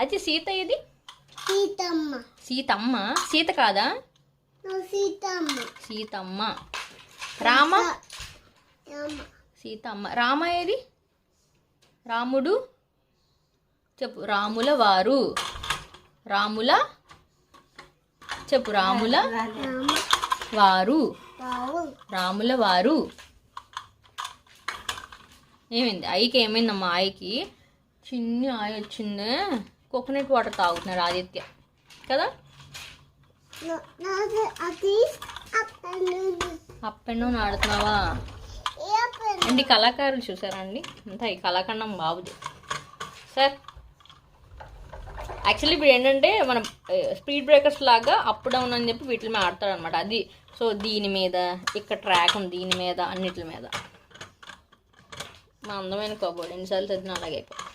అది సీత ఇది సీతమ్మ. సీతమ్మ. సీత కాదా? సీతమ్మ. సీతమ్మ. రామ రామ. సీతమ్మ. రామ ఏది? రాముడు చెప్పు. రాముల వారు. రాముల చెప్పు. రాముల రామ. వారు. బావు. రాముల వారు. ఏమైంది ఐకి? ఏమైందమ్మా ఐకి? చిన్ని ఆయ వచ్చింది. కోకోనట్ వాటర్ తాగుతున్నాడు ఆదిత్య కదా. అది అప్ అండ్ డౌన్ ఆడుతున్నావా? అండి కళాకారులు చూసారా అండి? అంతా ఈ కళాఖండం బాబుది సార్. యాక్చువల్లీ ఇప్పుడు ఏంటంటే మనం స్పీడ్ బ్రేకర్స్ లాగా అప్ డౌన్ అని చెప్పి వీటి మీద ఆడతాడు అనమాట. అది సో దీని మీద ఇక్కడ ట్రాక్ ఉంది, దీని మీద అన్నిటి మీద. మా అందమైన కబోర్డ్ ఎన్నిసార్లు చదివినా అలాగే అయిపోయి